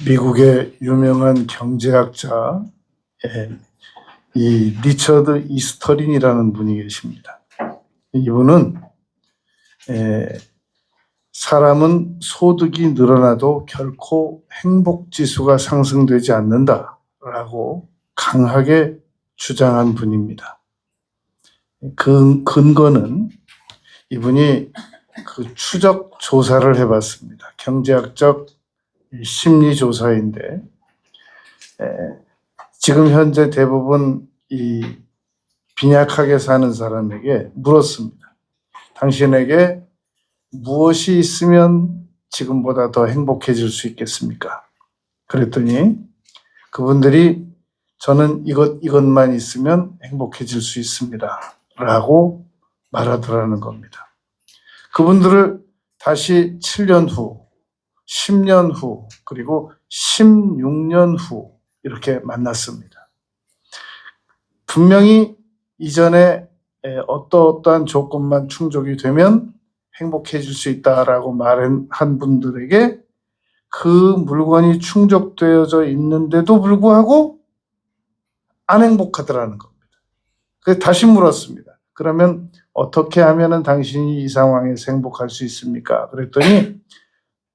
미국의 유명한 경제학자, 이 리처드 이스터린이라는 분이 계십니다. 이분은 사람은 소득이 늘어나도 결코 행복지수가 상승되지 않는다라고 강하게 주장한 분입니다. 그 근거는 이분이 그 추적 조사를 해봤습니다. 경제학적 심리 조사인데, 지금 현재 대부분 이 빈약하게 사는 사람에게 물었습니다. 당신에게 무엇이 있으면 지금보다 더 행복해질 수 있겠습니까? 그랬더니 그분들이 저는 이것만 있으면 행복해질 수 있습니다 라고 말하더라는 겁니다. 그분들을 다시 7년 후, 10년 후, 그리고 16년 후 이렇게 만났습니다. 분명히 이전에 어떠한 조건만 충족이 되면 행복해질 수 있다라고 말한 분들에게 그 물건이 충족되어져 있는데도 불구하고 안 행복하더라는 겁니다. 그래서 다시 물었습니다. 그러면 어떻게 하면 당신이 이 상황에서 행복할 수 있습니까? 그랬더니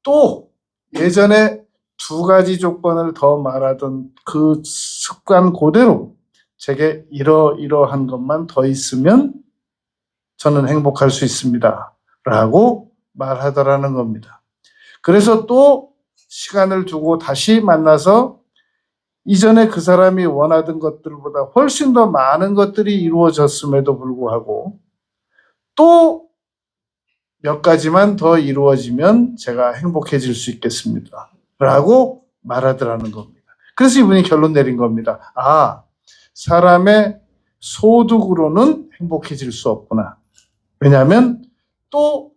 또 예전에 2가지 조건을 더 말하던 그 습관 그대로 제게 이러한 것만 더 있으면 저는 행복할 수 있습니다 라고 말하더라는 겁니다. 그래서 또 시간을 두고 다시 만나서 이전에 그 사람이 원하던 것들보다 훨씬 더 많은 것들이 이루어졌음에도 불구하고 또 몇 가지만 더 이루어지면 제가 행복해질 수 있겠습니다 라고 말하더라는 겁니다. 그래서 이분이 결론 내린 겁니다. 사람의 소득으로는 행복해질 수 없구나. 왜냐하면 또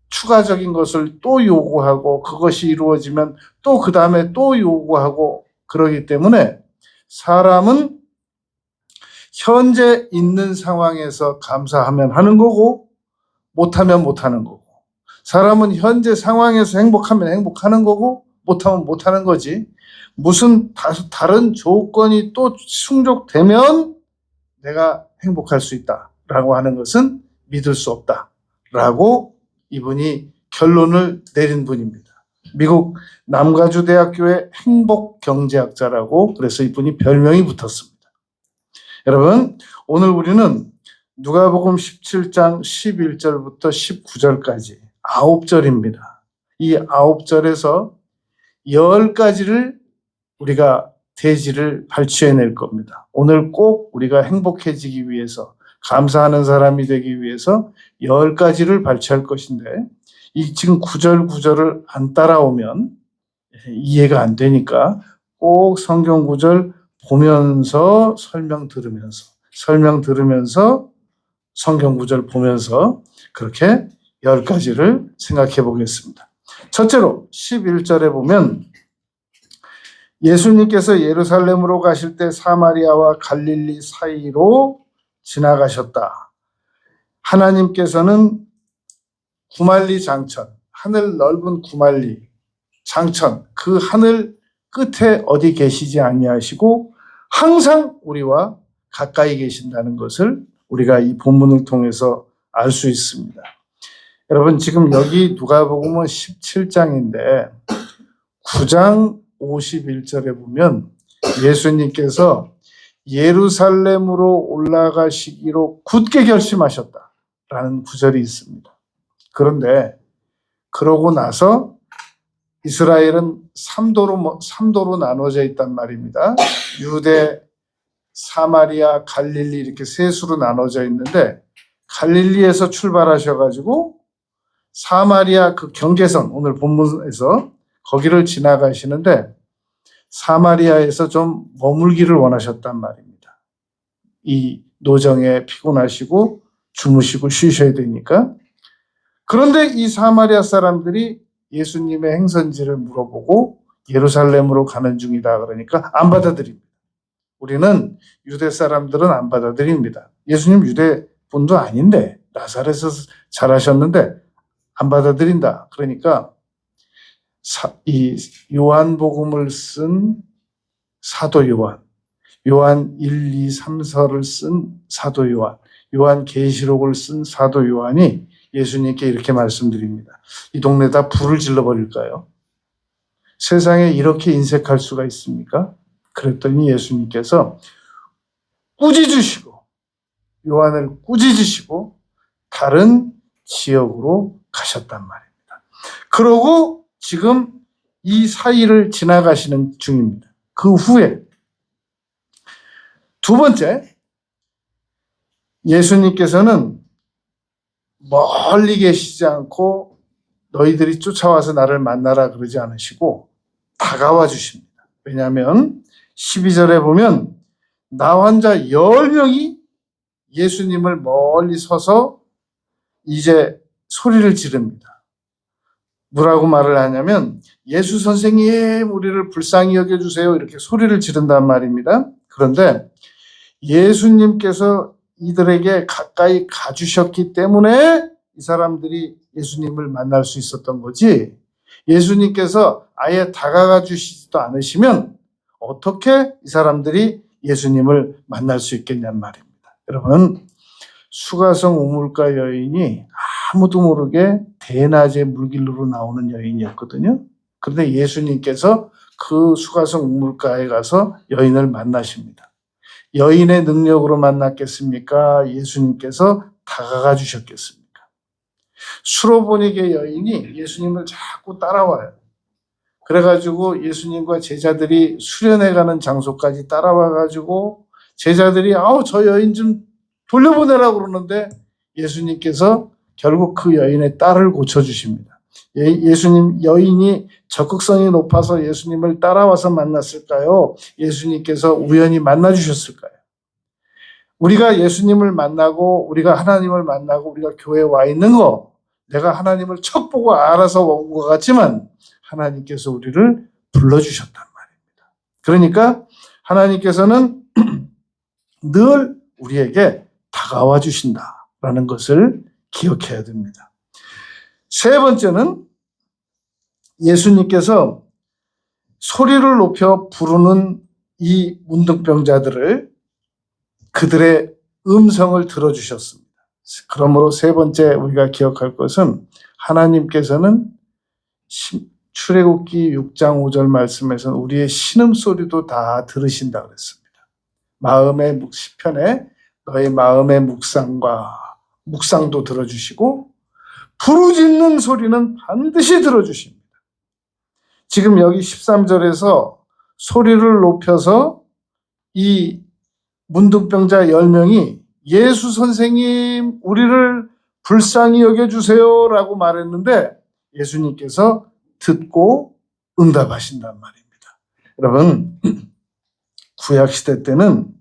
추가적인 것을 또 요구하고 그것이 이루어지면 또 그 다음에 또 요구하고 그러기 때문에 사람은 현재 있는 상황에서 감사하면 하는 거고 못하면 못하는 거고, 사람은 현재 상황에서 행복하면 행복하는 거고 못하면 못하는 거지, 무슨 다른 조건이 또 충족되면 내가 행복할 수 있다라고 하는 것은 믿을 수 없다라고 이분이 결론을 내린 분입니다. 미국 남가주 대학교의 행복경제학자라고, 그래서 이분이 별명이 붙었습니다. 여러분, 오늘 우리는 누가복음 17장 11절부터 19절까지 9절입니다. 이 9절에서 10가지를 우리가 대지를 발췌해낼 겁니다. 오늘 꼭 우리가 행복해지기 위해서, 감사하는 사람이 되기 위해서 10가지를 발췌할 것인데, 이 지금 9절을 안 따라오면 이해가 안 되니까 꼭 성경 구절 보면서 설명 들으면서 성경 구절 보면서 그렇게 10가지를 생각해 보겠습니다. 첫째로 11절에 보면 예수님께서 예루살렘으로 가실 때 사마리아와 갈릴리 사이로 지나가셨다. 하나님께서는 구말리 장천, 하늘 넓은 구말리 장천, 그 하늘 끝에 어디 계시지 아니하시고 항상 우리와 가까이 계신다는 것을 우리가 이 본문을 통해서 알 수 있습니다. 여러분, 지금 여기 누가복음은 17장인데 9장 51절에 보면 예수님께서 예루살렘으로 올라가시기로 굳게 결심하셨다라는 구절이 있습니다. 그런데 그러고 나서 이스라엘은 3도로 나눠져 있단 말입니다. 유대, 사마리아, 갈릴리 이렇게 세 수로 나눠져 있는데, 갈릴리에서 출발하셔가지고 사마리아 그 경계선, 오늘 본문에서 거기를 지나가시는데 사마리아에서 좀 머물기를 원하셨단 말입니다. 이 노정에 피곤하시고 주무시고 쉬셔야 되니까. 그런데 이 사마리아 사람들이 예수님의 행선지를 물어보고 예루살렘으로 가는 중이다 그러니까 안 받아들입니다. 우리는 유대 사람들은 안 받아들입니다. 예수님 유대 분도 아닌데 나사렛에서 자라셨는데 안 받아들인다. 그러니까 이 요한복음을 쓴 사도 요한, 요한 1, 2, 3서를 쓴 사도 요한, 요한계시록을 쓴 사도 요한이 예수님께 이렇게 말씀드립니다. 이 동네 다 불을 질러버릴까요? 세상에 이렇게 인색할 수가 있습니까? 그랬더니 예수님께서 꾸짖으시고, 요한을 꾸짖으시고 다른 지역으로 가셨단 말입니다. 그러고 지금 이 사이를 지나가시는 중입니다. 그 후에 두 번째, 예수님께서는 멀리 계시지 않고 너희들이 쫓아와서 나를 만나라 그러지 않으시고 다가와 주십니다. 왜냐하면 12절에 보면 나 환자 10명이 예수님을 멀리 서서 이제 소리를 지릅니다. 뭐라고 말을 하냐면 예수 선생님 우리를 불쌍히 여겨주세요 이렇게 소리를 지른단 말입니다. 그런데 예수님께서 이들에게 가까이 가주셨기 때문에 이 사람들이 예수님을 만날 수 있었던 거지, 예수님께서 아예 다가가 주시지도 않으시면 어떻게 이 사람들이 예수님을 만날 수 있겠냔 말입니다. 여러분, 수가성 우물가 여인이 아무도 모르게 대낮에 물길로 나오는 여인이었거든요. 그런데 예수님께서 그 수가성 우물가에 가서 여인을 만나십니다. 여인의 능력으로 만났겠습니까? 예수님께서 다가가 주셨겠습니까? 수로보니게 여인이 예수님을 자꾸 따라와요. 그래가지고 예수님과 제자들이 수련회 가는 장소까지 따라와가지고 제자들이 저 여인 좀 돌려보내라고 그러는데 예수님께서 결국 그 여인의 딸을 고쳐주십니다. 예수님, 여인이 적극성이 높아서 예수님을 따라와서 만났을까요? 예수님께서 우연히 만나주셨을까요? 우리가 예수님을 만나고 우리가 하나님을 만나고 우리가 교회에 와 있는 거 내가 하나님을 척 보고 알아서 온 것 같지만 하나님께서 우리를 불러주셨단 말입니다. 그러니까 하나님께서는 늘 우리에게 다가와 주신다라는 것을 기억해야 됩니다. 세 번째는 예수님께서 소리를 높여 부르는 이 문둥병자들을 그들의 음성을 들어주셨습니다. 그러므로 세 번째 우리가 기억할 것은 하나님께서는 출애굽기 6장 5절 말씀에서는 우리의 신음소리도 다 들으신다 그랬습니다. 마음의 시편에 너의 마음의 묵상도 들어주시고 부르짖는 소리는 반드시 들어주십니다. 지금 여기 13절에서 소리를 높여서 이 문둥병자 10명이 예수 선생님 우리를 불쌍히 여겨주세요 라고 말했는데 예수님께서 듣고 응답하신단 말입니다. 여러분, 구약시대 때는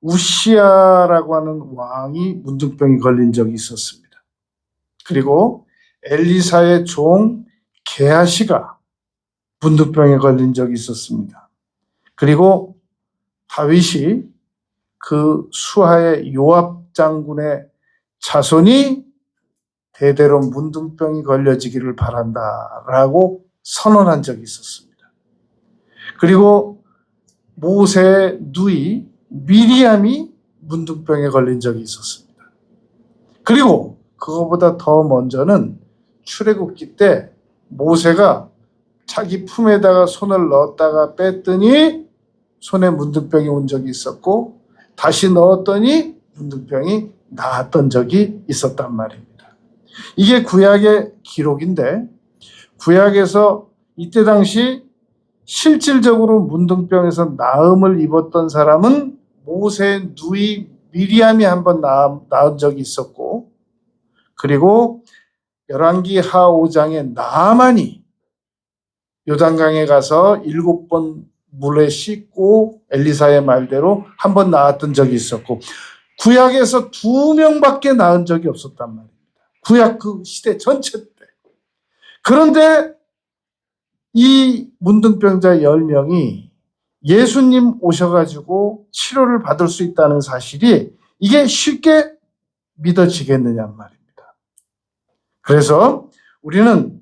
우시아라고 하는 왕이 문둥병이 걸린 적이 있었습니다. 그리고 엘리사의 종 게하시가 문둥병에 걸린 적이 있었습니다. 그리고 다윗이 그 수하의 요압 장군의 자손이 대대로 문둥병이 걸려지기를 바란다라고 선언한 적이 있었습니다. 그리고 모세의 누이 미리암이 문둥병에 걸린 적이 있었습니다. 그리고 그거보다 더 먼저는 출애굽기 때 모세가 자기 품에다가 손을 넣었다가 뺐더니 손에 문둥병이 온 적이 있었고 다시 넣었더니 문둥병이 나았던 적이 있었단 말입니다. 이게 구약의 기록인데 구약에서 이때 당시 실질적으로 문둥병에서 나음을 입었던 사람은 모세의 누이 미리암이 한번 나은 적이 있었고 그리고 열왕기 하 5장에 나아만이 요단강에 가서 7번 물에 씻고 엘리사의 말대로 한번 나았던 적이 있었고 구약에서 2명밖에 나은 적이 없었단 말입니다. 구약 그 시대 전체 때. 그런데 이 문둥병자 10명이 예수님 오셔가지고 치료를 받을 수 있다는 사실이 이게 쉽게 믿어지겠느냐 말입니다. 그래서 우리는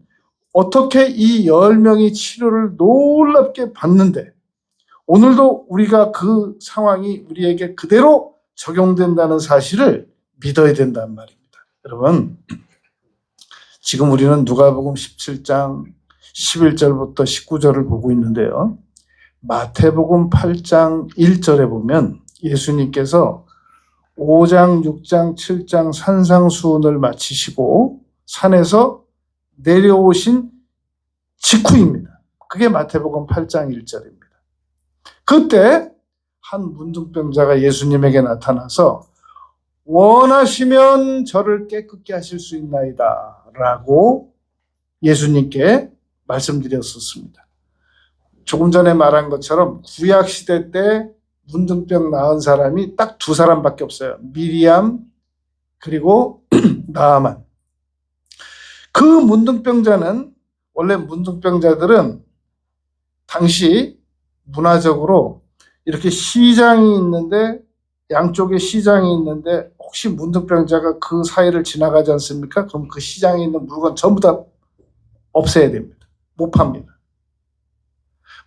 어떻게 이 10명이 치료를 놀랍게 받는데 오늘도 우리가 그 상황이 우리에게 그대로 적용된다는 사실을 믿어야 된단 말입니다. 여러분, 지금 우리는 누가복음 17장 11절부터 19절을 보고 있는데요. 마태복음 8장 1절에 보면 예수님께서 5장, 6장, 7장 산상수훈을 마치시고 산에서 내려오신 직후입니다. 그게 마태복음 8장 1절입니다. 그때 한 문둥병자가 예수님에게 나타나서 원하시면 저를 깨끗게 하실 수 있나이다 라고 예수님께 말씀드렸었습니다. 조금 전에 말한 것처럼 구약시대 때 문둥병 나은 사람이 딱 2사람밖에 없어요. 미리암 그리고 나아만. 그 문둥병자는 원래 문둥병자들은 당시 문화적으로 이렇게 시장이 있는데 양쪽에 시장이 있는데 혹시 문둥병자가 그 사이를 지나가지 않습니까? 그럼 그 시장에 있는 물건 전부 다 없애야 됩니다. 못 팝니다.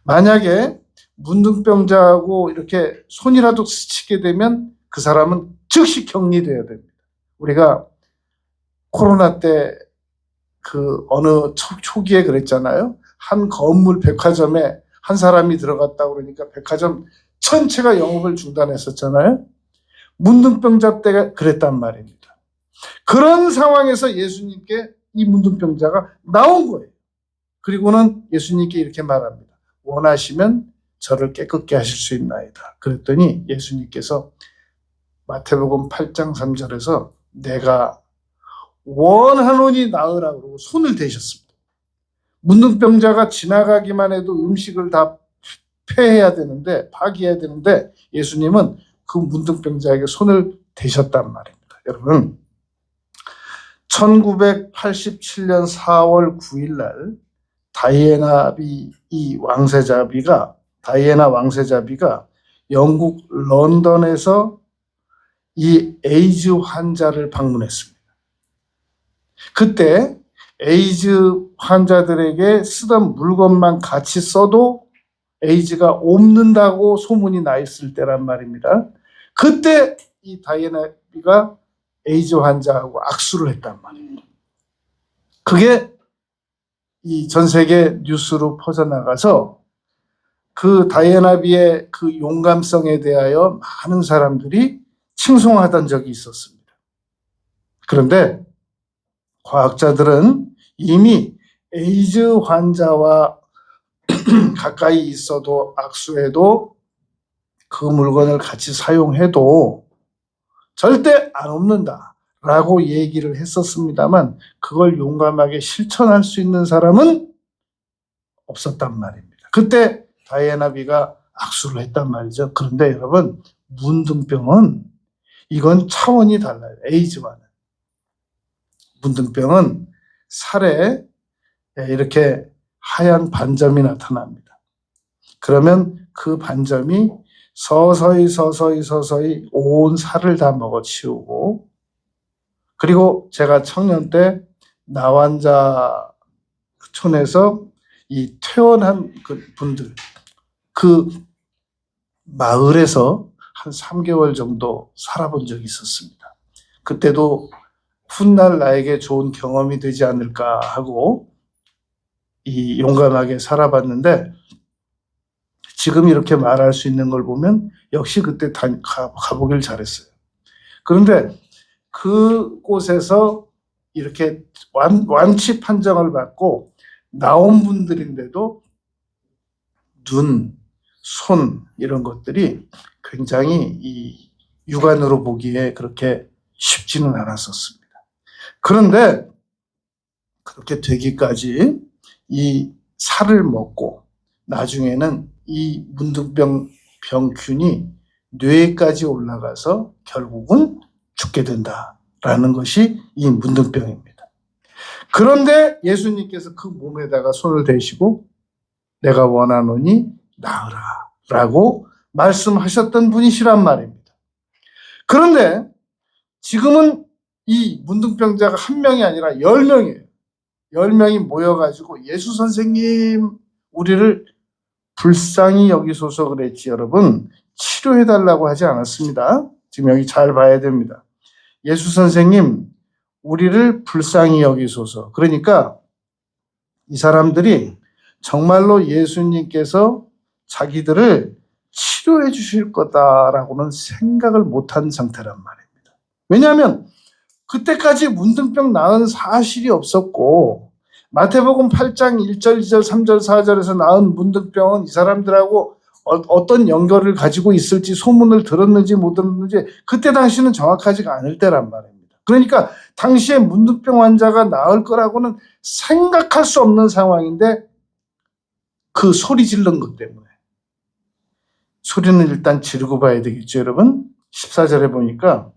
만약에 문둥병자하고 이렇게 손이라도 스치게 되면 그 사람은 즉시 격리돼야 됩니다. 우리가 코로나 때 그 어느 초기에 그랬잖아요. 한 건물 백화점에 한 사람이 들어갔다 그러니까 백화점 전체가 영업을 중단했었잖아요. 문둥병자 때가 그랬단 말입니다. 그런 상황에서 예수님께 이 문둥병자가 나온 거예요. 그리고는 예수님께 이렇게 말합니다. 원하시면 저를 깨끗게 하실 수 있나이다. 그랬더니 예수님께서 마태복음 8장 3절에서 내가 원하노니 나으라 그러고 손을 대셨습니다. 문둥병자가 지나가기만 해도 음식을 다 폐해야 되는데 파기해야 되는데 예수님은 그 문둥병자에게 손을 대셨단 말입니다. 여러분, 1987년 4월 9일 날 다이애나 왕세자비가 영국 런던에서 이 에이즈 환자를 방문했습니다. 그때 에이즈 환자들에게 쓰던 물건만 같이 써도 에이즈가 옮는다고 소문이 나 있을 때란 말입니다. 그때 이 다이애나비가 에이즈 환자하고 악수를 했단 말이에요. 그게 이 전 세계 뉴스로 퍼져나가서 그 다이애나비의 그 용감성에 대하여 많은 사람들이 칭송하던 적이 있었습니다. 그런데 과학자들은 이미 에이즈 환자와 가까이 있어도 악수해도 그 물건을 같이 사용해도 절대 안 옮는다라고 얘기를 했었습니다만 그걸 용감하게 실천할 수 있는 사람은 없었단 말입니다. 그때 다이애나비가 악수를 했단 말이죠. 그런데 여러분, 문둥병은 이건 차원이 달라요. 에이즈와는. 문둥병은 살에 이렇게 하얀 반점이 나타납니다. 그러면 그 반점이 서서히 온 살을 다 먹어치우고 그리고 제가 청년 때 나환자촌에서 이 퇴원한 그 분들 그 마을에서 한 3개월 정도 살아본 적이 있었습니다. 그때도 훗날 나에게 좋은 경험이 되지 않을까 하고 이 용감하게 살아봤는데 지금 이렇게 말할 수 있는 걸 보면 역시 그때 가보길 잘했어요. 그런데 그곳에서 이렇게 완치 판정을 받고 나온 분들인데도 눈, 손 이런 것들이 굉장히 이 육안으로 보기에 그렇게 쉽지는 않았었습니다. 그런데 그렇게 되기까지 이 살을 먹고 나중에는 이 문둥병 병균이 뇌까지 올라가서 결국은 죽게 된다라는 것이 이 문둥병입니다. 그런데 예수님께서 그 몸에다가 손을 대시고 내가 원하노니 나으라 라고 말씀하셨던 분이시란 말입니다. 그런데 지금은 이 문둥병자가 한 명이 아니라 10명이에요. 10명이 모여가지고 예수 선생님 우리를 불쌍히 여기소서 그랬지. 여러분, 치료해달라고 하지 않았습니다. 지금 여기 잘 봐야 됩니다. 예수 선생님 우리를 불쌍히 여기소서. 그러니까 이 사람들이 정말로 예수님께서 자기들을 치료해 주실 거다라고는 생각을 못한 상태란 말입니다. 왜냐하면 그때까지 문둥병 나은 사실이 없었고 마태복음 8장 1절, 2절, 3절, 4절에서 나은 문둥병은 이 사람들하고 어떤 연결을 가지고 있을지 소문을 들었는지 못 들었는지 그때 당시는 정확하지가 않을 때란 말입니다. 그러니까 당시에 문둥병 환자가 나을 거라고는 생각할 수 없는 상황인데 그 소리 지른 것 때문에 소리는 일단 지르고 봐야 되겠죠, 여러분. 14절에 보니까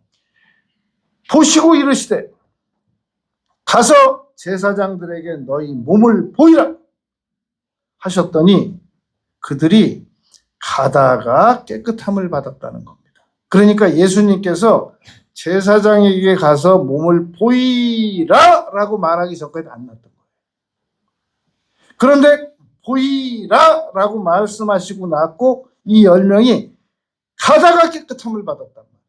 보시고 이르시되 가서 제사장들에게 너희 몸을 보이라 하셨더니 그들이 가다가 깨끗함을 받았다는 겁니다. 그러니까 예수님께서 제사장에게 가서 몸을 보이라 라고 말하기 전까지 안 났던 거예요. 그런데 보이라 라고 말씀하시고 났고 이 10명이 가다가 깨끗함을 받았단 말이에요.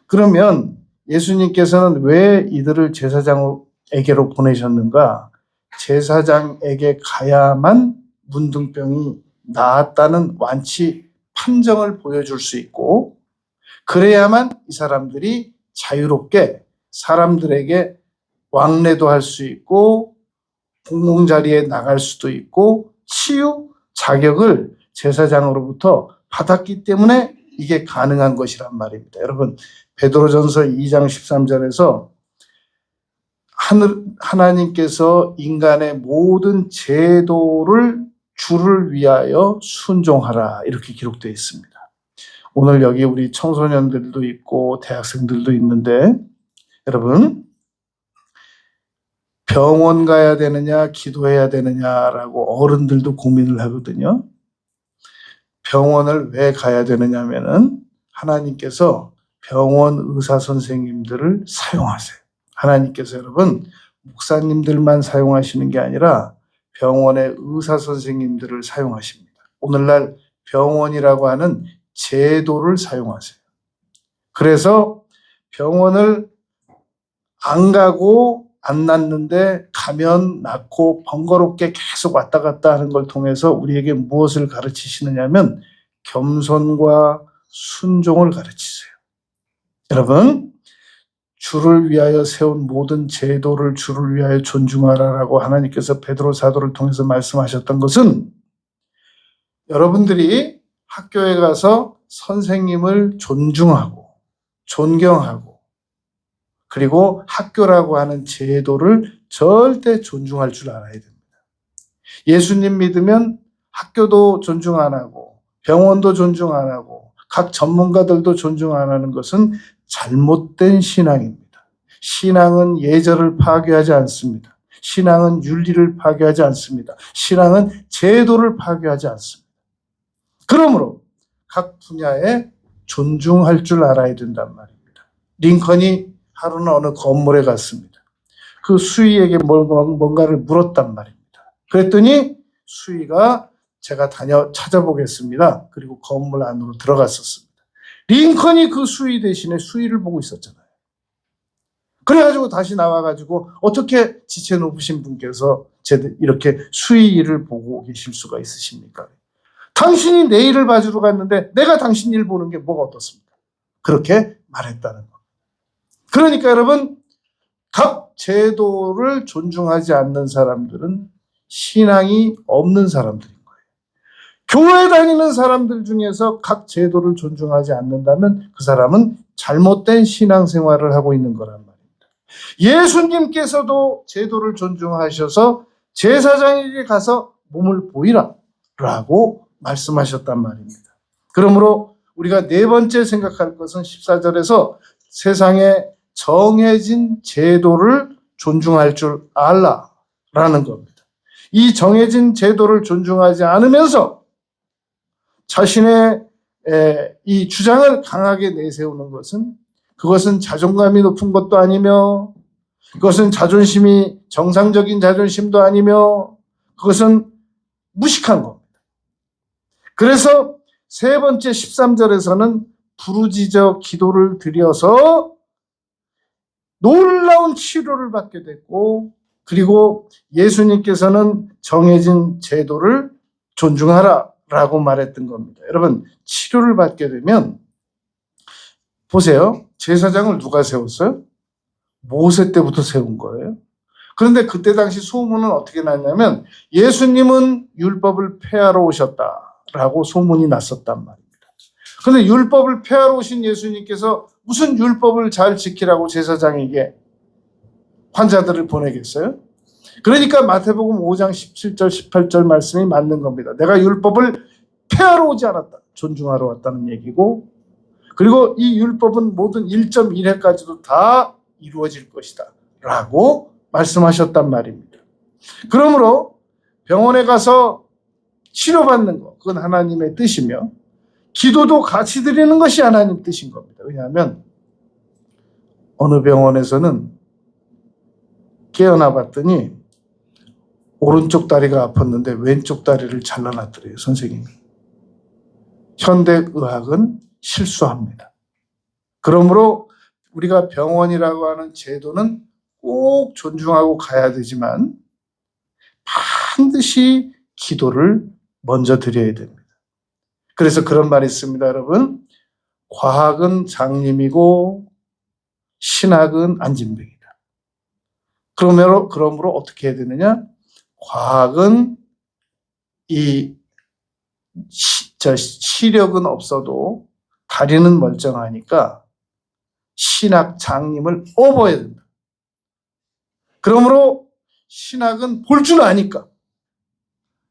그러면 예수님께서는 왜 이들을 제사장에게로 보내셨는가? 제사장에게 가야만 문둥병이 나았다는 완치 판정을 보여줄 수 있고 그래야만 이 사람들이 자유롭게 사람들에게 왕래도 할 수 있고 공공자리에 나갈 수도 있고 치유 자격을 제사장으로부터 받았기 때문에 이게 가능한 것이란 말입니다. 여러분 베드로전서 2장 13절에서 하나님께서 인간의 모든 제도를 주를 위하여 순종하라 이렇게 기록되어 있습니다. 오늘 여기 우리 청소년들도 있고 대학생들도 있는데 여러분 병원 가야 되느냐 기도해야 되느냐라고 어른들도 고민을 하거든요. 병원을 왜 가야 되느냐면은 하나님께서 병원 의사 선생님들을 사용하세요. 하나님께서 여러분 목사님들만 사용하시는 게 아니라 병원의 의사 선생님들을 사용하십니다. 오늘날 병원이라고 하는 제도를 사용하세요. 그래서 병원을 안 가고 안 낫는데 가면 낫고 번거롭게 계속 왔다 갔다 하는 걸 통해서 우리에게 무엇을 가르치시느냐면 겸손과 순종을 가르치세요. 여러분 주를 위하여 세운 모든 제도를 주를 위하여 존중하라라고 하나님께서 베드로 사도를 통해서 말씀하셨던 것은 여러분들이 학교에 가서 선생님을 존중하고 존경하고 그리고 학교라고 하는 제도를 절대 존중할 줄 알아야 됩니다. 예수님 믿으면 학교도 존중 안 하고 병원도 존중 안 하고 각 전문가들도 존중 안 하는 것은 잘못된 신앙입니다. 신앙은 예절을 파괴하지 않습니다. 신앙은 윤리를 파괴하지 않습니다. 신앙은 제도를 파괴하지 않습니다. 그러므로 각 분야에 존중할 줄 알아야 된단 말입니다. 링컨이 하루는 어느 건물에 갔습니다. 그 수의에게 뭔가를 물었단 말입니다. 그랬더니 수의가 제가 찾아보겠습니다. 그리고 건물 안으로 들어갔었습니다. 링컨이 그 수의 대신에 수의를 보고 있었잖아요. 그래가지고 다시 나와가지고 어떻게 지체 높으신 분께서 이렇게 수의 일을 보고 계실 수가 있으십니까? 당신이 내 일을 봐주러 갔는데 내가 당신 일 보는 게 뭐가 어떻습니까? 그렇게 말했다는 겁니다. 그러니까 여러분 각 제도를 존중하지 않는 사람들은 신앙이 없는 사람들인 거예요. 교회 다니는 사람들 중에서 각 제도를 존중하지 않는다면 그 사람은 잘못된 신앙생활을 하고 있는 거란 말입니다. 예수님께서도 제도를 존중하셔서 제사장에게 가서 몸을 보이라 라고 말씀하셨단 말입니다. 그러므로 우리가 네 번째 생각할 것은 14절에서 세상에 정해진 제도를 존중할 줄 알라라는 겁니다. 이 정해진 제도를 존중하지 않으면서 자신의 이 주장을 강하게 내세우는 것은 그것은 자존감이 높은 것도 아니며 그것은 자존심이 정상적인 자존심도 아니며 그것은 무식한 겁니다. 그래서 세 번째 13절에서는 부르짖어 기도를 드려서 놀라운 치료를 받게 됐고, 그리고 예수님께서는 정해진 제도를 존중하라 라고 말했던 겁니다. 여러분, 치료를 받게 되면 보세요. 제사장을 누가 세웠어요? 모세 때부터 세운 거예요. 그런데 그때 당시 소문은 어떻게 났냐면 예수님은 율법을 폐하러 오셨다라고 소문이 났었단 말입니다. 그런데 율법을 폐하러 오신 예수님께서 무슨 율법을 잘 지키라고 제사장에게 환자들을 보내겠어요? 그러니까 마태복음 5장 17절 18절 말씀이 맞는 겁니다. 내가 율법을 폐하러 오지 않았다. 존중하러 왔다는 얘기고, 그리고 이 율법은 모든 1.1회까지도 다 이루어질 것이다 라고 말씀하셨단 말입니다. 그러므로 병원에 가서 치료받는 것, 그건 하나님의 뜻이며 기도도 같이 드리는 것이 하나님 뜻인 겁니다. 왜냐하면 어느 병원에서는 깨어나 봤더니 오른쪽 다리가 아팠는데 왼쪽 다리를 잘라놨더래요, 선생님이. 현대의학은 실수합니다. 그러므로 우리가 병원이라고 하는 제도는 꼭 존중하고 가야 되지만 반드시 기도를 먼저 드려야 됩니다. 그래서 그런 말이 있습니다, 여러분. 과학은 장님이고 신학은 안진뱅이다. 그러므로 어떻게 해야 되느냐? 과학은 시력은 없어도 다리는 멀쩡하니까 신학 장님을 업어야 된다. 그러므로 신학은 볼 줄 아니까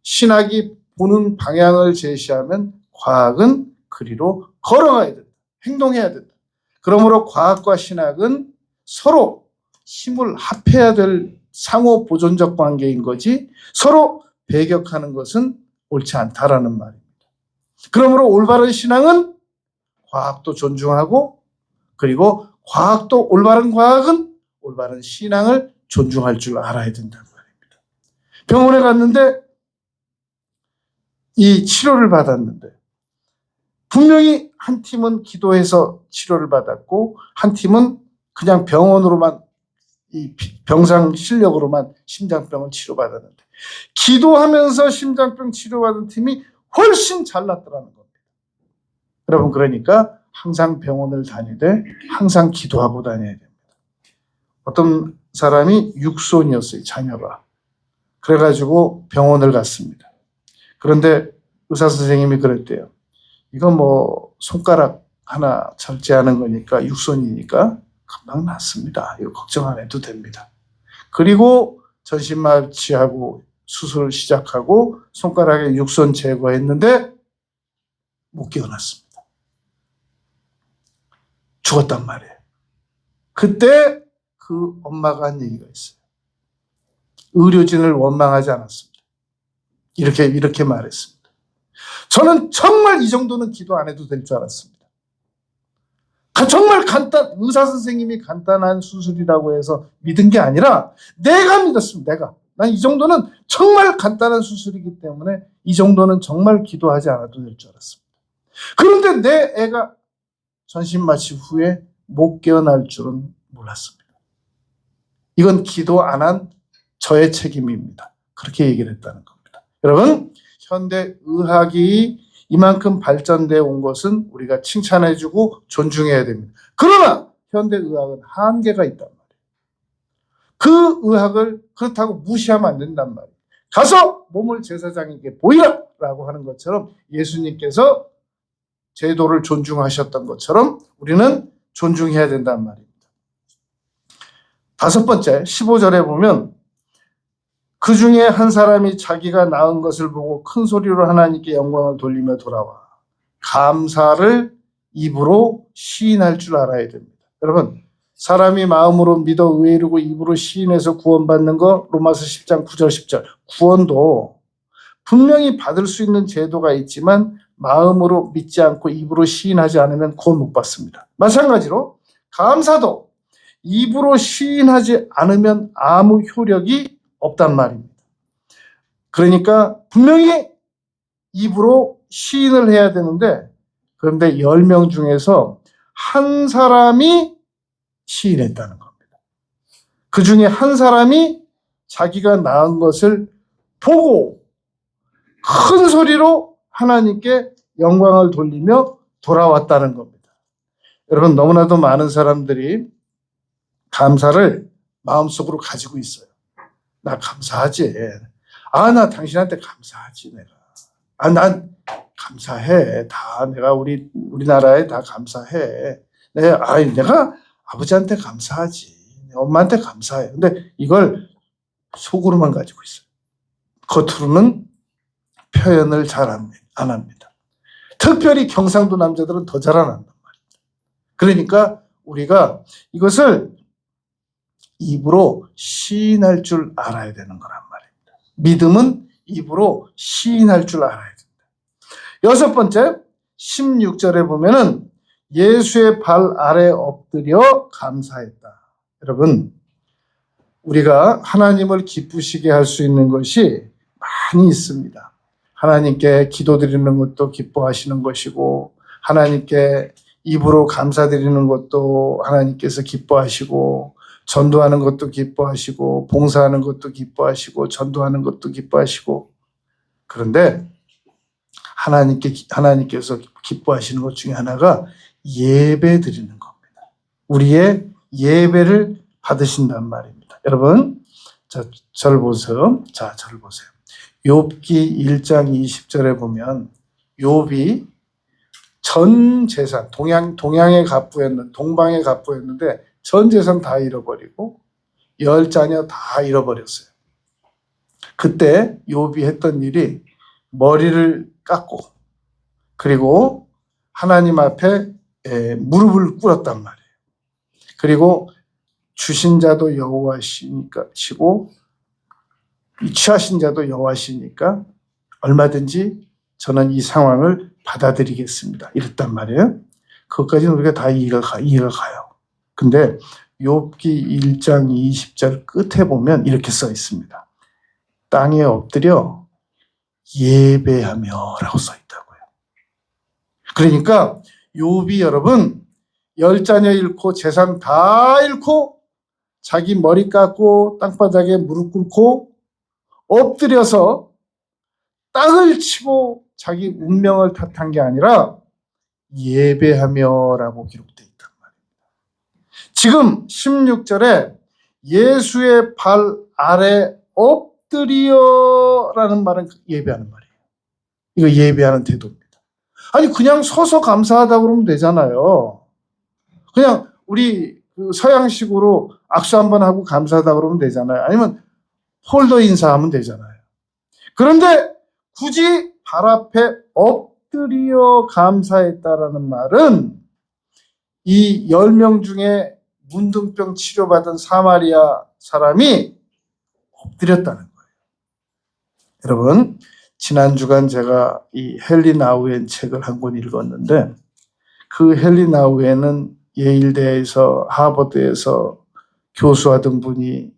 신학이 보는 방향을 제시하면 과학은 그리로 걸어가야 된다. 행동해야 된다. 그러므로 과학과 신학은 서로 힘을 합해야 될 상호 보존적 관계인 거지 서로 배격하는 것은 옳지 않다라는 말입니다. 그러므로 올바른 신앙은 과학도 존중하고, 그리고 올바른 과학은 올바른 신앙을 존중할 줄 알아야 된다는 말입니다. 병원에 갔는데 이 치료를 받았는데 분명히 한 팀은 기도해서 치료를 받았고 한 팀은 그냥 병원으로만 이 병상 실력으로만 심장병을 치료받았는데 기도하면서 심장병 치료받은 팀이 훨씬 잘났더라는 겁니다. 여러분, 그러니까 항상 병원을 다니되 항상 기도하고 다녀야 됩니다. 어떤 사람이 육손이었어요, 자녀가. 그래가지고 병원을 갔습니다. 그런데 의사 선생님이 그랬대요. 이건 뭐 손가락 하나 절제하는 거니까 육손이니까 금방 낫습니다. 이거 걱정 안 해도 됩니다. 그리고 전신마취하고 수술을 시작하고 손가락에 육손 제거했는데 못 깨어났습니다. 죽었단 말이에요. 그때 그 엄마가 한 얘기가 있어요. 의료진을 원망하지 않았습니다. 이렇게 말했습니다. 저는 정말 이 정도는 기도 안 해도 될 줄 알았습니다. 정말 의사 선생님이 간단한 수술이라고 해서 믿은 게 아니라 내가 믿었습니다. 난 이 정도는 정말 간단한 수술이기 때문에 이 정도는 정말 기도하지 않아도 될 줄 알았습니다. 그런데 내 애가 전신마취 후에 못 깨어날 줄은 몰랐습니다. 이건 기도 안 한 저의 책임입니다. 그렇게 얘기를 했다는 겁니다. 여러분, 현대 의학이 이만큼 발전되어 온 것은 우리가 칭찬해주고 존중해야 됩니다. 그러나 현대 의학은 한계가 있단 말이에요. 그 의학을 그렇다고 무시하면 안 된단 말이에요. 가서 몸을 제사장에게 보이라 라고 하는 것처럼 예수님께서 제도를 존중하셨던 것처럼 우리는 존중해야 된단 말입니다. 다섯 번째, 15절에 보면 그 중에 한 사람이 자기가 낳은 것을 보고 큰 소리로 하나님께 영광을 돌리며 돌아와 감사를 입으로 시인할 줄 알아야 됩니다. 여러분, 사람이 마음으로 믿어 의에 이르고 입으로 시인해서 구원받는 거 로마서 10장 9절 10절. 구원도 분명히 받을 수 있는 제도가 있지만 마음으로 믿지 않고 입으로 시인하지 않으면 구원 못 받습니다. 마찬가지로 감사도 입으로 시인하지 않으면 아무 효력이 없단 말입니다. 그러니까 분명히 입으로 시인을 해야 되는데, 그런데 10명 중에서 한 사람이 시인했다는 겁니다. 그 중에 한 사람이 자기가 낳은 것을 보고 큰 소리로 하나님께 영광을 돌리며 돌아왔다는 겁니다. 여러분, 너무나도 많은 사람들이 감사를 마음속으로 가지고 있어요. 나 감사하지. 나 당신한테 감사하지, 내가. 난 감사해. 다 내가 우리나라에 다 감사해. 내가 아버지한테 감사하지. 엄마한테 감사해. 근데 이걸 속으로만 가지고 있어요. 겉으로는 표현을 잘 안 합니다. 특별히 경상도 남자들은 더 잘 안 한단 말입니다. 그러니까 우리가 이것을 입으로 시인할 줄 알아야 되는 거란 말입니다. 믿음은 입으로 시인할 줄 알아야 됩니다. 6번째, 16절에 보면은 예수의 발 아래 엎드려 감사했다. 여러분, 우리가 하나님을 기쁘시게 할 수 있는 것이 많이 있습니다. 하나님께 기도드리는 것도 기뻐하시는 것이고, 하나님께 입으로 감사드리는 것도 하나님께서 기뻐하시고, 전도하는 것도 기뻐하시고, 봉사하는 것도 기뻐하시고, 전도하는 것도 기뻐하시고. 그런데 하나님께서 기뻐하시는 것 중에 하나가 예배 드리는 겁니다. 우리의 예배를 받으신단 말입니다. 여러분, 저를 보세요. 저를 보세요. 욥기 1장 20절에 보면 욥이 전 재산, 동방의 갑부였는데 전 재산 다 잃어버리고 10자녀 다 잃어버렸어요. 그때 욥이 했던 일이 머리를 깎고, 그리고 하나님 앞에 무릎을 꿇었단 말이에요. 그리고 주신 자도 여호와시고 취하신 자도 여호와시니까 얼마든지 저는 이 상황을 받아들이겠습니다. 이랬단 말이에요. 그것까지는 우리가 다 이해가 가요. 근데 욥기 1장 20절 끝에 보면 이렇게 써 있습니다. 땅에 엎드려 예배하며 라고 써 있다고요. 그러니까 욥이 여러분 10자녀 잃고 재산 다 잃고 자기 머리 깎고 땅바닥에 무릎 꿇고 엎드려서 땅을 치고 자기 운명을 탓한 게 아니라 예배하며 라고 기록되어 있단 말입니다. 지금 16절에 예수의 발 아래 엎드려 라는 말은 예배하는 말이에요. 이거 예배하는 태도입니다. 아니 그냥 서서 감사하다 그러면 되잖아요. 그냥 우리 서양식으로 악수 한번 하고 감사하다 그러면 되잖아요. 아니면 폴더 인사하면 되잖아요. 그런데 굳이 발 앞에 엎드려 감사했다라는 말은 이 10명 중에 문둥병 치료받은 사마리아 사람이 엎드렸다는 거예요. 여러분, 지난 주간 제가 이 헨리 나우엔 책을 한 권 읽었는데, 그 헨리 나우엔은 예일대에서 하버드에서 교수하던 분이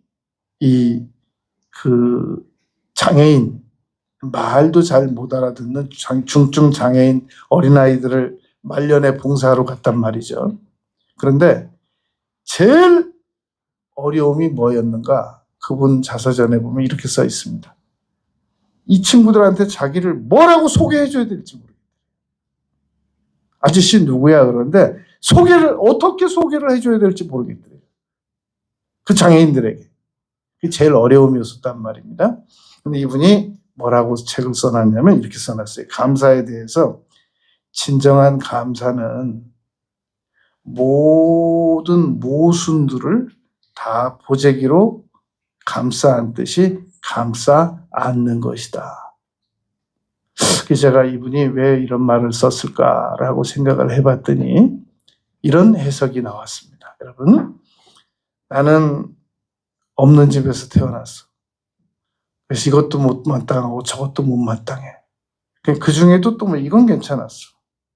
장애인, 말도 잘 못 알아듣는 중증 장애인 어린아이들을 말년에 봉사하러 갔단 말이죠. 그런데 제일 어려움이 뭐였는가? 그분 자서전에 보면 이렇게 써 있습니다. 이 친구들한테 자기를 뭐라고 소개해줘야 될지 모르겠어요. 아저씨 누구야? 그런데 어떻게 소개를 해줘야 될지 모르겠더래요. 그 장애인들에게. 그게 제일 어려움이었단 말입니다. 근데 이분이 뭐라고 책을 써놨냐면 이렇게 써놨어요. 감사에 대해서 진정한 감사는 모든 모순들을 다 보재기로 감싸 안듯이 감싸 안는 것이다. 그래서 제가 이분이 왜 이런 말을 썼을까라고 생각을 해봤더니 이런 해석이 나왔습니다. 여러분, 나는 없는 집에서 태어났어. 그래서 이것도 못 마땅하고 저것도 못 마땅해. 그 중에도 또 이건 괜찮았어.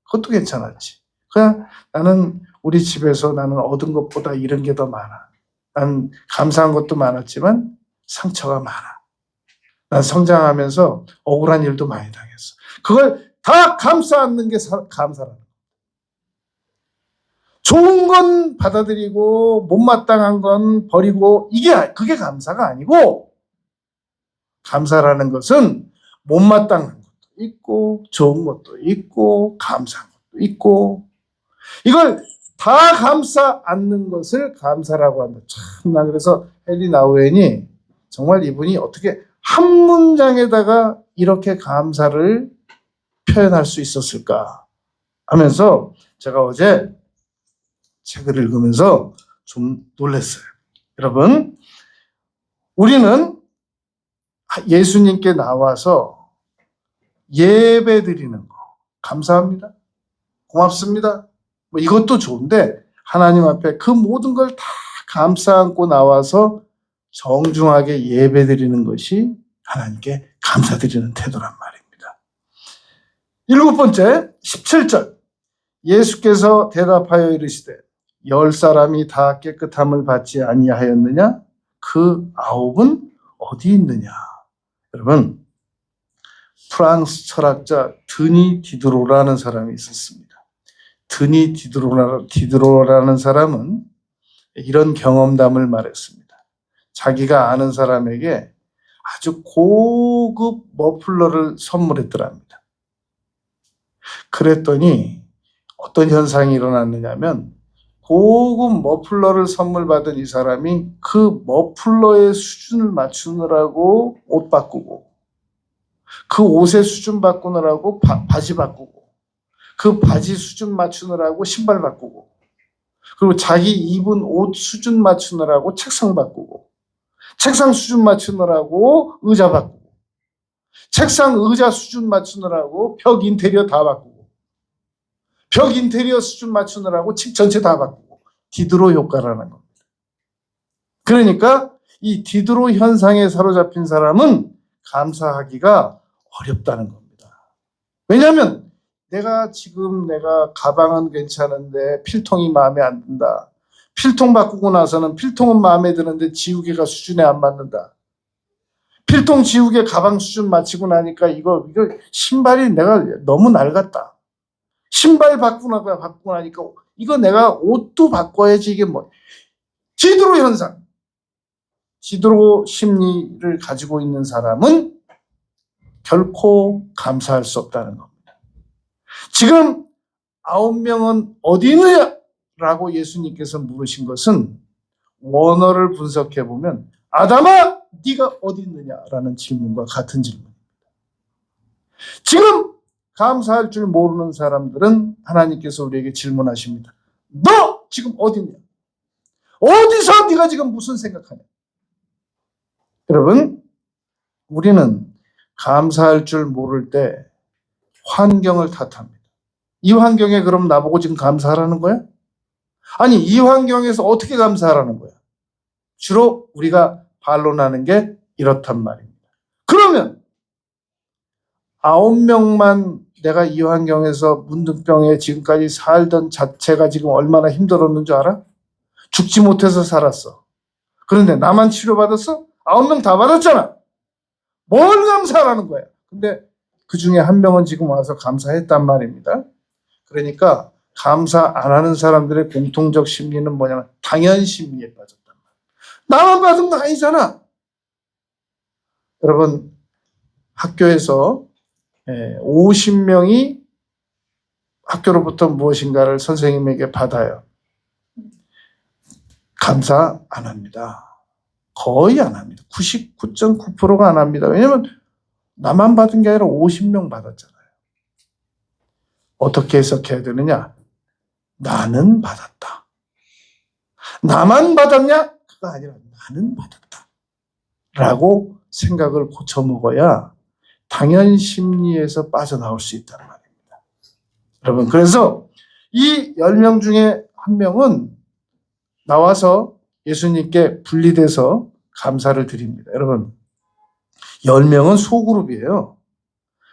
그것도 괜찮았지. 그냥 나는 우리 집에서 나는 얻은 것보다 잃은 게 더 많아. 난 감사한 것도 많았지만 상처가 많아. 난 성장하면서 억울한 일도 많이 당했어. 그걸 다 감싸 안는 게 감사라는 거야. 좋은 건 받아들이고 못마땅한 건 버리고 그게 감사가 아니고, 감사라는 것은 못마땅한 것도 있고 좋은 것도 있고 감사한 것도 있고, 이걸 다 감싸 안는 것을 감사라고 한다. 참나. 그래서 헨리 나우엔이 정말 이분이 어떻게 한 문장에다가 이렇게 감사를 표현할 수 있었을까 하면서 제가 어제 책을 읽으면서 좀 놀랐어요. 여러분, 우리는 예수님께 나와서 예배 드리는 거 감사합니다, 고맙습니다, 뭐 이것도 좋은데, 하나님 앞에 그 모든 걸 다 감싸 안고 나와서 정중하게 예배 드리는 것이 하나님께 감사드리는 태도란 말입니다. 7번째 17절, 예수께서 대답하여 이르시되 10사람이 다 깨끗함을 받지 아니하였느냐? 그 9은 어디 있느냐? 여러분, 프랑스 철학자 드니 디드로라는 사람이 있었습니다. 드니 디드로라는 사람은 이런 경험담을 말했습니다. 자기가 아는 사람에게 아주 고급 머플러를 선물했더랍니다. 그랬더니 어떤 현상이 일어났느냐면, 고급 머플러를 선물 받은 이 사람이 그 머플러의 수준을 맞추느라고 옷 바꾸고, 그 옷의 수준 바꾸느라고 바지 바꾸고, 그 바지 수준 맞추느라고 신발 바꾸고, 그리고 자기 입은 옷 수준 맞추느라고 책상 바꾸고, 책상 수준 맞추느라고 의자 바꾸고, 책상 의자 수준 맞추느라고 벽 인테리어 다 바꾸고, 벽 인테리어 수준 맞추느라고 집 전체 다 바꾸고, 디드로 효과라는 겁니다. 그러니까 이 디드로 현상에 사로잡힌 사람은 감사하기가 어렵다는 겁니다. 왜냐하면 내가 가방은 괜찮은데 필통이 마음에 안 든다. 필통 바꾸고 나서는 필통은 마음에 드는데 지우개가 수준에 안 맞는다. 필통 지우개 가방 수준 맞추고 나니까 이거 신발이 내가 너무 낡았다. 신발 바꾸고 나니까 이거 내가 옷도 바꿔야지. 이게 뭐 디드로 현상, 디드로 심리를 가지고 있는 사람은 결코 감사할 수 없다는 겁니다. 지금 9명은 어디 있느냐라고 예수님께서 물으신 것은, 원어를 분석해 보면 아담아 네가 어디 있느냐라는 질문과 같은 질문입니다. 지금 감사할 줄 모르는 사람들은 하나님께서 우리에게 질문하십니다. 너 지금 어디 있냐? 어디서 네가 지금 무슨 생각하냐? 여러분, 우리는 감사할 줄 모를 때 환경을 탓합니다. 이 환경에 그럼 나보고 지금 감사하라는 거야? 아니, 이 환경에서 어떻게 감사하라는 거야? 주로 우리가 반론하는 게 이렇단 말입니다. 그러면 9명만 내가 이 환경에서 문둥병에 지금까지 살던 자체가 지금 얼마나 힘들었는 줄 알아? 죽지 못해서 살았어. 그런데 나만 치료받았어? 9명 다 받았잖아. 뭘 감사하라는 거야? 근데 그 중에 한 명은 지금 와서 감사했단 말입니다. 그러니까 감사 안 하는 사람들의 공통적 심리는 뭐냐면 당연 심리에 빠졌단 말이야. 나만 받은 거 아니잖아. 여러분, 학교에서 50명이 학교로부터 무엇인가를 선생님에게 받아요. 감사 안 합니다. 거의 안 합니다. 99.9%가 안 합니다. 왜냐하면 나만 받은 게 아니라 50명 받았잖아요. 어떻게 해석해야 되느냐? 나는 받았다. 나만 받았냐? 그거 아니라 나는 받았다. 라고 생각을 고쳐먹어야 당연 심리에서 빠져나올 수 있다는 말입니다. 여러분, 그래서 이 10명 중에 한 명은 나와서 예수님께 분리돼서 감사를 드립니다. 여러분, 10명은 소그룹이에요.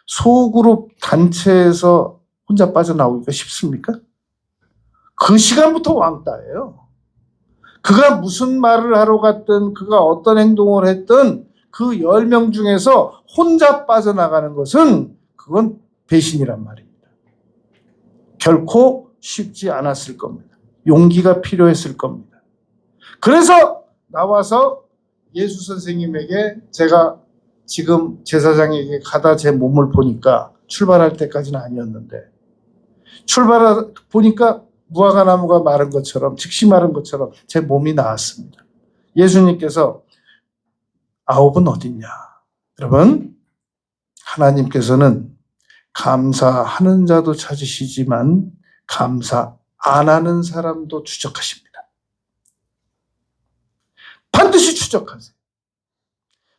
소그룹 단체에서 혼자 빠져나오기가 쉽습니까? 그 시간부터 왕따예요. 그가 무슨 말을 하러 갔든 그가 어떤 행동을 했든 그 10명 중에서 혼자 빠져나가는 것은 그건 배신이란 말입니다. 결코 쉽지 않았을 겁니다. 용기가 필요했을 겁니다. 그래서 나와서 예수 선생님에게 제가 지금 제사장에게 가다 제 몸을 보니까 출발할 때까지는 아니었는데 보니까 무화과 나무가 마른 것처럼 즉시 마른 것처럼 제 몸이 나았습니다. 예수님께서 9은 어딨냐? 여러분, 하나님께서는 감사하는 자도 찾으시지만 감사 안 하는 사람도 추적하십니다. 반드시 추적하세요.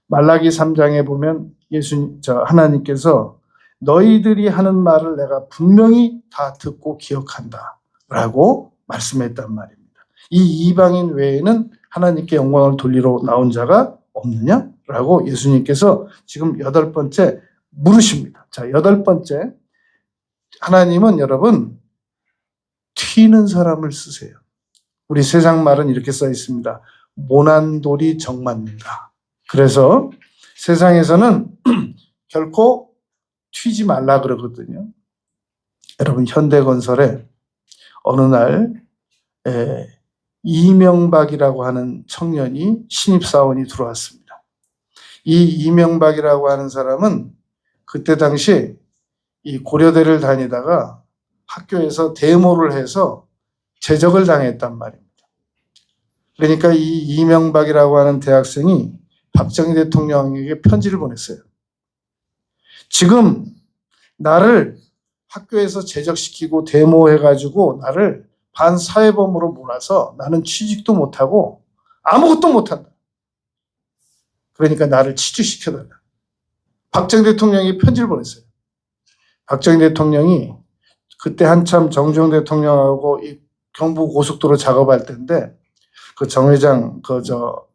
말라기 3장에 보면 하나님께서 너희들이 하는 말을 내가 분명히 다 듣고 기억한다 라고 말씀했단 말입니다. 이 이방인 외에는 하나님께 영광을 돌리러 나온 자가 없느냐? 라고 예수님께서 지금 8번째 물으십니다. 자, 8번째. 하나님은 여러분, 튀는 사람을 쓰세요. 우리 세상 말은 이렇게 써 있습니다. 모난 돌이 정 맞는다. 그래서 세상에서는 결코 튀지 말라 그러거든요. 여러분, 현대건설에 어느 날 이명박이라고 하는 청년이 신입사원이 들어왔습니다. 이 이명박이라고 하는 사람은 그때 당시 이 고려대를 다니다가 학교에서 데모를 해서 제적을 당했단 말입니다. 그러니까 이 이명박이라고 하는 대학생이 박정희 대통령에게 편지를 보냈어요. 지금 나를 학교에서 제적시키고 데모해가지고 나를 반사회범으로 몰아서 나는 취직도 못하고 아무것도 못한다. 그러니까 나를 취직시켜달라. 박정희 대통령이 편지를 보냈어요. 박정희 대통령이 그때 한참 정주영 대통령하고 이 경부 고속도로 작업할 때인데 그 정 회장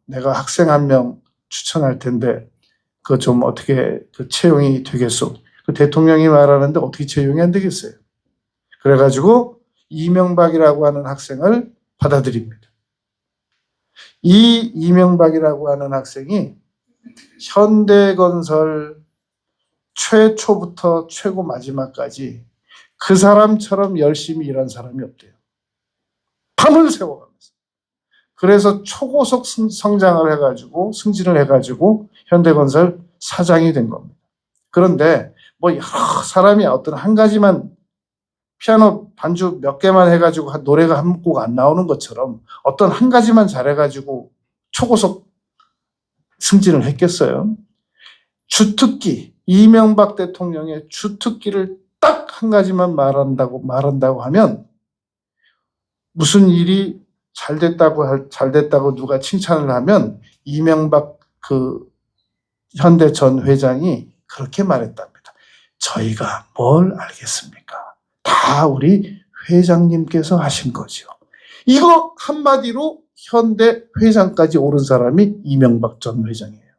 내가 학생 한 명 추천할 텐데 그 좀 어떻게 그 채용이 되겠소? 그 대통령이 말하는데 어떻게 채용이 안 되겠어요? 그래가지고 이명박이라고 하는 학생을 받아들입니다. 이 이명박이라고 하는 학생이 현대건설 최초부터 최고 마지막까지 그 사람처럼 열심히 일한 사람이 없대요. 밤을 새워가면서. 그래서 초고속 성장을 해가지고 승진을 해가지고 현대건설 사장이 된 겁니다. 그런데 뭐 여러 사람이 어떤 한 가지만 피아노 반주 몇 개만 해가지고 노래가 한 곡 안 나오는 것처럼 어떤 한 가지만 잘해가지고 초고속 승진을 했겠어요. 주특기, 이명박 대통령의 주특기를 딱 한 가지만 말한다고 하면 무슨 일이 잘 됐다고 누가 칭찬을 하면 이명박 그 현대 전 회장이 그렇게 말했답니다. 저희가 뭘 알겠습니까? 다 우리 회장님께서 하신 거죠. 이거 한마디로 현대 회장까지 오른 사람이 이명박 전 회장이에요.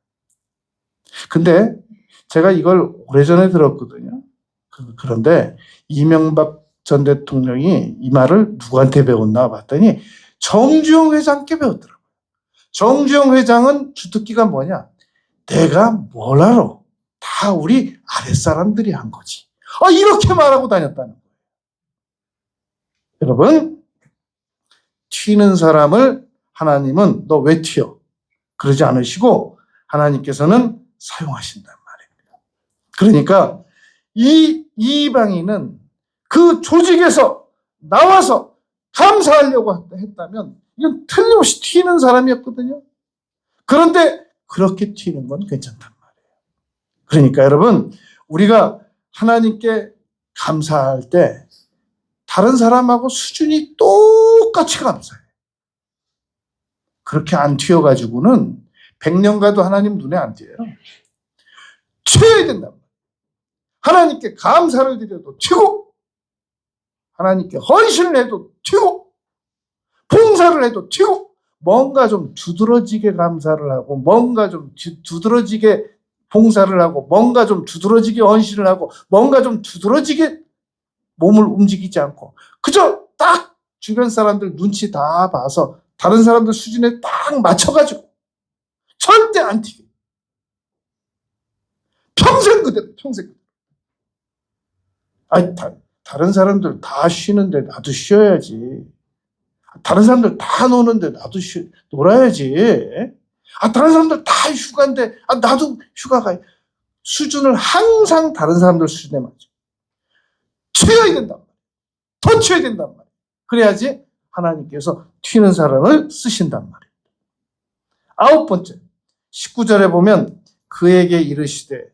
근데 제가 이걸 오래전에 들었거든요. 그런데 이명박 전 대통령이 이 말을 누구한테 배웠나 봤더니 정주영 회장께 배웠더라고요. 정주영 회장은 주특기가 뭐냐? 내가 뭘 알아? 다 우리 아랫사람들이 한 거지. 이렇게 말하고 다녔다는 거예요. 여러분, 튀는 사람을 하나님은 너 왜 튀어? 그러지 않으시고 하나님께서는 사용하신단 말입니다. 그러니까 이 이방인은 그 조직에서 나와서 감사하려고 했다면 이건 틀림없이 튀는 사람이었거든요. 그런데 그렇게 튀는 건 괜찮단 말이에요. 그러니까 여러분, 우리가 하나님께 감사할 때 다른 사람하고 수준이 똑같이 감사해요. 그렇게 안 튀어가지고는 100년 가도 하나님 눈에 안 띄어요. 튀어야 된단 말이에요. 하나님께 감사를 드려도 튀고, 하나님께 헌신을 해도 튀고, 봉사를 해도 튀고, 뭔가 좀 두드러지게 감사를 하고, 뭔가 좀 두드러지게 봉사를 하고, 뭔가 좀 두드러지게 헌신을 하고, 뭔가 좀 두드러지게 몸을 움직이지 않고, 그저 딱 주변 사람들 눈치 다 봐서 다른 사람들 수준에 딱 맞춰가지고 절대 안 튀겨. 평생 그대로, 평생 그대로. 아니, 다른 사람들 다 쉬는데 나도 쉬어야지. 다른 사람들 다 노는데 나도 놀아야지. 다른 사람들 다 휴가인데 나도 휴가 가야. 수준을 항상 다른 사람들 수준에 맞춰. 튀어야 된단 말이야. 더 튀어야 된단 말이야. 그래야지 하나님께서 튀는 사람을 쓰신단 말이에요. 9번째, 19절에 보면 그에게 이르시되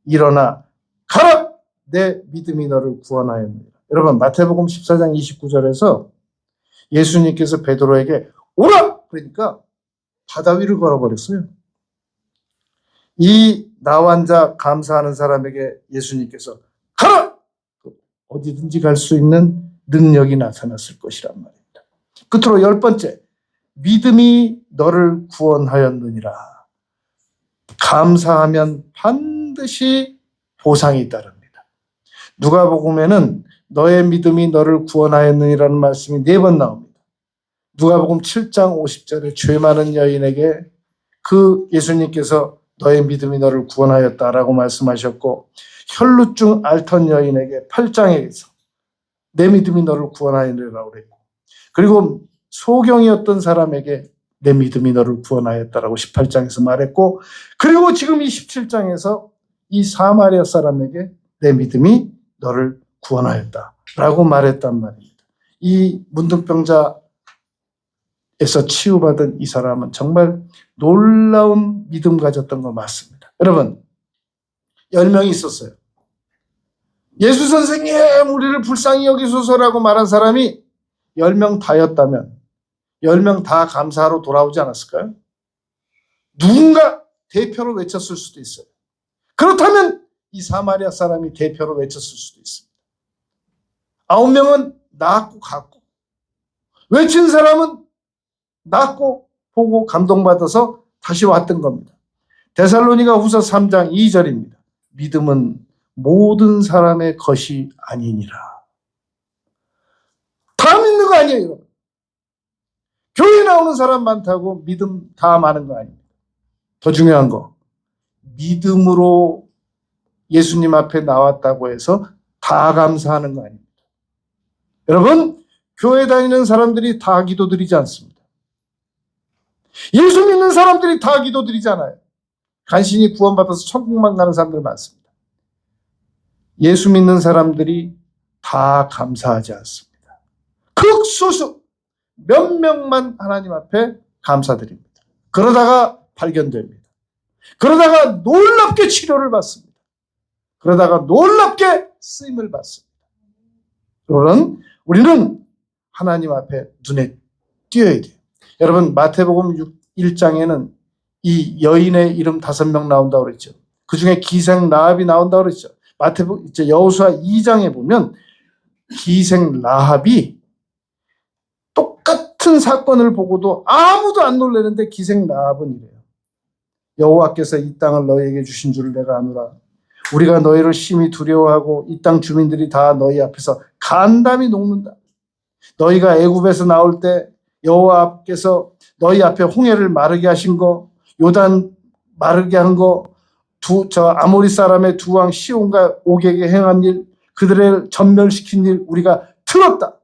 일어나 가라! 내 믿음이 너를 구원하였느니라. 여러분, 마태복음 14장 29절에서 예수님께서 베드로에게 오라! 그러니까 바다 위를 걸어버렸어요. 이 나환자 감사하는 사람에게 예수님께서 가라! 어디든지 갈 수 있는 능력이 나타났을 것이란 말입니다. 끝으로 10번째, 믿음이 너를 구원하였느니라. 감사하면 반드시 보상이 따릅니다. 누가복음에는 너의 믿음이 너를 구원하였느니라는 말씀이 4번 나옵니다. 누가복음 7장 50절에 죄 많은 여인에게 그 예수님께서 너의 믿음이 너를 구원하였다라고 말씀하셨고, 혈루증 앓던 여인에게 8장에서 내 믿음이 너를 구원하였느라고 그랬고, 그리고 소경이었던 사람에게 내 믿음이 너를 구원하였다라고 18장에서 말했고, 그리고 지금 이 17장에서 이 사마리아 사람에게 내 믿음이 너를 구원하였다라고 말했단 말입니다. 이 문둥병자에서 치유받은 이 사람은 정말 놀라운 믿음 가졌던 거 맞습니다. 여러분, 10명이 있었어요. 예수 선생님, 우리를 불쌍히 여기소서라고 말한 사람이 10명 다였다면 10명 다 감사하러 돌아오지 않았을까요? 누군가 대표로 외쳤을 수도 있어요. 그렇다면 이 사마리아 사람이 대표로 외쳤을 수도 있습니다. 9명은 나았고 갔고, 외친 사람은 나았고 보고 감동받아서 다시 왔던 겁니다. 데살로니가 후서 3장 2절입니다. 믿음은 모든 사람의 것이 아니니라. 다 믿는 거 아니에요, 여러분. 교회 나오는 사람 많다고 믿음 다 많은 거 아닙니다. 더 중요한 거, 믿음으로 예수님 앞에 나왔다고 해서 다 감사하는 거 아닙니다. 여러분, 교회 다니는 사람들이 다 기도드리지 않습니다. 예수 믿는 사람들이 다 기도드리잖아요. 간신히 구원받아서 천국만 가는 사람들 많습니다. 예수 믿는 사람들이 다 감사하지 않습니다. 극소수 몇 명만 하나님 앞에 감사드립니다. 그러다가 발견됩니다. 그러다가 놀랍게 치료를 받습니다. 그러다가 놀랍게 쓰임을 받습니다. 그러면 우리는 하나님 앞에 눈에 띄어야 돼요. 여러분, 마태복음 1장에는 이 여인의 이름 5명 나온다고 그랬죠. 그 중에 기생 라합이 나온다고 그랬죠. 마태복음 여호수아 2장에 보면 기생 라합이 똑같은 사건을 보고도 아무도 안 놀라는데 기생 라합은 이래요. 여호와께서 이 땅을 너희에게 주신 줄을 내가 아노라. 우리가 너희를 심히 두려워하고 이 땅 주민들이 다 너희 앞에서 간담이 녹는다. 너희가 애굽에서 나올 때 여호와께서 너희 앞에 홍해를 마르게 하신 거, 요단 마르게 한 거, 아모리 사람의 두 왕 시온과 옥에게 행한 일, 그들을 전멸시킨 일 우리가 들었다.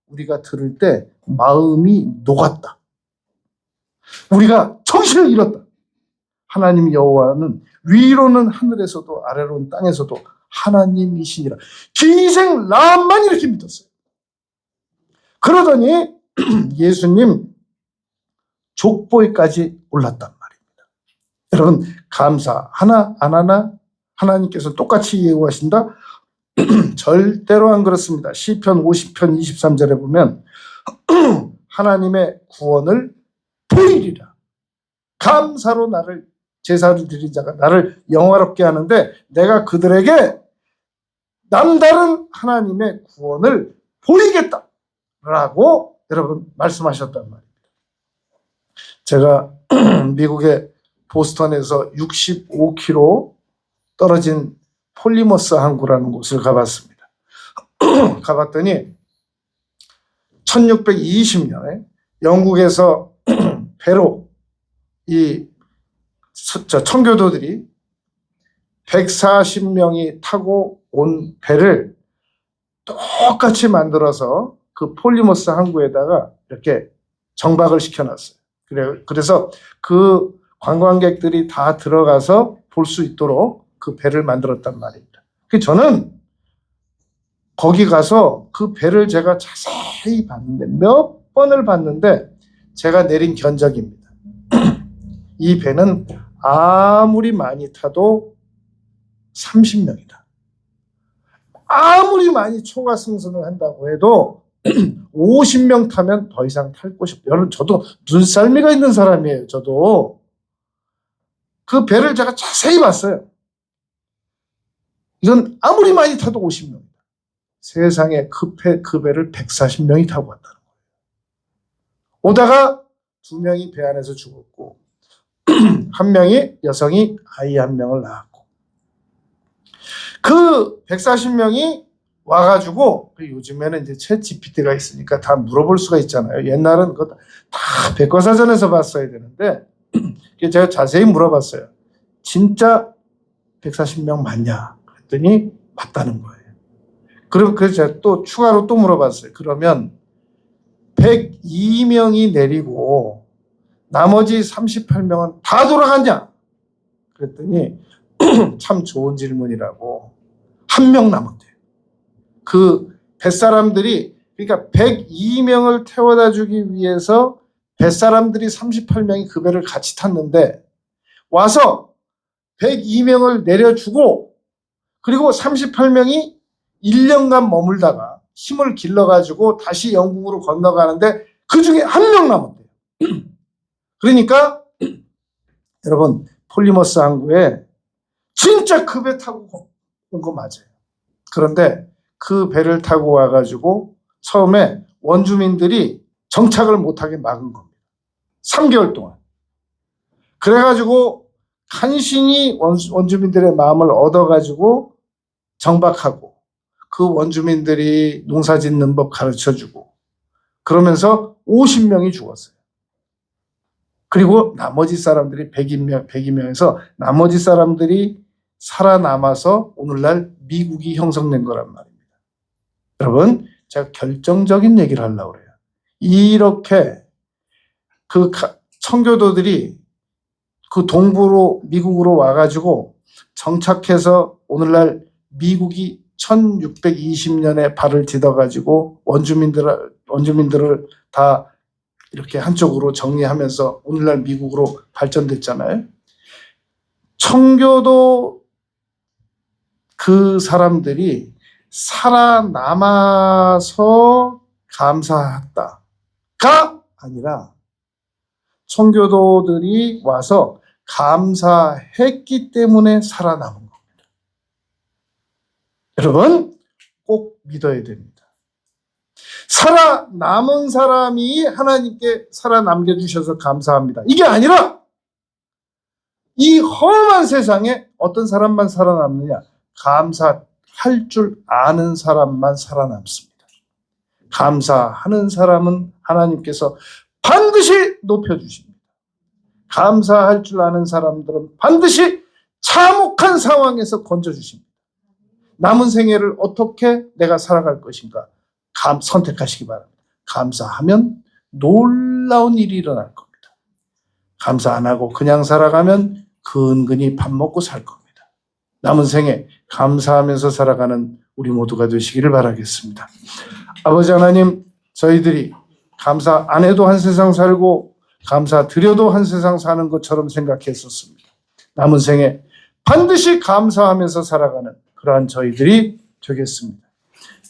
우리가 들을 때 마음이 녹았다. 우리가 정신을 잃었다. 하나님 여호와는 위로는 하늘에서도 아래로는 땅에서도 하나님이시니라. 기생 라합만 이렇게 믿었어요. 그러더니 예수님 족보에까지 올랐단 말입니다. 여러분, 감사 하나 안 하나 하나님께서 똑같이 예우하신다? 절대로 안 그렇습니다. 시편 50편 23절에 보면 하나님의 구원을 보이리라. 감사로 나를 제사를 드린 자가 나를 영화롭게 하는데 내가 그들에게 남다른 하나님의 구원을 보이겠다라고 여러분 말씀하셨단 말입니다. 제가 미국의 보스턴에서 65km 떨어진 폴리머스 항구라는 곳을 가봤습니다. 가봤더니 1620년에 영국에서 배로 이 청교도들이 140명이 타고 온 배를 똑같이 만들어서 그 폴리머스 항구에다가 이렇게 정박을 시켜놨어요. 그래서 그 관광객들이 다 들어가서 볼 수 있도록 그 배를 만들었단 말입니다. 저는 거기 가서 그 배를 제가 자세히 봤는데, 몇 번을 봤는데 제가 내린 견적입니다. 이 배는 아무리 많이 타도 30명이다. 아무리 많이 초과 승선을 한다고 해도 50명 타면 더 이상 탈 곳이 없어요. 여러분, 저도 눈썰미가 있는 사람이에요. 저도 그 배를 제가 자세히 봤어요. 이건 아무리 많이 타도 50명이다. 세상에 그 배를 140명이 타고 왔다는 거예요. 오다가 2명이 배 안에서 죽었고, 1명이 여성이 아이 1명을 낳았고, 그 140명이 와가지고, 요즘에는 이제 챗 GPT가 있으니까 다 물어볼 수가 있잖아요. 옛날은 그거 다 백과사전에서 봤어야 되는데, 제가 자세히 물어봤어요. 진짜 140명 맞냐? 그랬더니 맞다는 거예요. 그래서 제가 또 추가로 또 물어봤어요. 그러면 102명이 내리고 나머지 38명은 다 돌아갔냐? 그랬더니 참 좋은 질문이라고. 1명 남았대요. 그 뱃사람들이, 그러니까 102명을 태워다 주기 위해서 뱃사람들이 38명이 그 배를 같이 탔는데, 와서 102명을 내려주고, 그리고 38명이 1년간 머물다가 힘을 길러가지고 다시 영국으로 건너가는데 그 중에 1명 남았대요. 그러니까 여러분, 폴리머스 항구에 진짜 그 배 타고 온 거 맞아요. 그런데 그 배를 타고 와가지고 처음에 원주민들이 정착을 못하게 막은 겁니다. 3개월 동안. 그래가지고 간신히 원주민들의 마음을 얻어가지고 정박하고, 그 원주민들이 농사 짓는 법 가르쳐주고, 그러면서 50명이 죽었어요. 그리고 나머지 사람들이 102명에서 나머지 사람들이 살아남아서 오늘날 미국이 형성된 거란 말입니다. 여러분, 제가 결정적인 얘기를 하려고 그래요. 이렇게 그 청교도들이 그 동부로 미국으로 와가지고 정착해서 오늘날 미국이 1620년에 발을 디뎌가지고 원주민들을 다 이렇게 한쪽으로 정리하면서 오늘날 미국으로 발전됐잖아요. 청교도 그 사람들이 살아남아서 감사했다가 아니라 청교도들이 와서 감사했기 때문에 살아남은 겁니다. 여러분, 꼭 믿어야 됩니다. 살아남은 사람이 하나님께 살아남겨 주셔서 감사합니다. 이게 아니라 이 험한 세상에 어떤 사람만 살아남느냐? 감사할 줄 아는 사람만 살아남습니다. 감사하는 사람은 하나님께서 반드시 높여주십니다. 감사할 줄 아는 사람들은 반드시 참혹한 상황에서 건져주십니다. 남은 생애를 어떻게 내가 살아갈 것인가 선택하시기 바랍니다. 감사하면 놀라운 일이 일어날 겁니다. 감사 안 하고 그냥 살아가면 근근히 밥 먹고 살 겁니다. 남은 생에 감사하면서 살아가는 우리 모두가 되시기를 바라겠습니다. 아버지 하나님, 저희들이 감사 안 해도 한 세상 살고 감사 드려도 한 세상 사는 것처럼 생각했었습니다. 남은 생에 반드시 감사하면서 살아가는 그러한 저희들이 되겠습니다.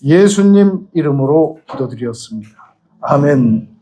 예수님 이름으로 기도드렸습니다. 아멘.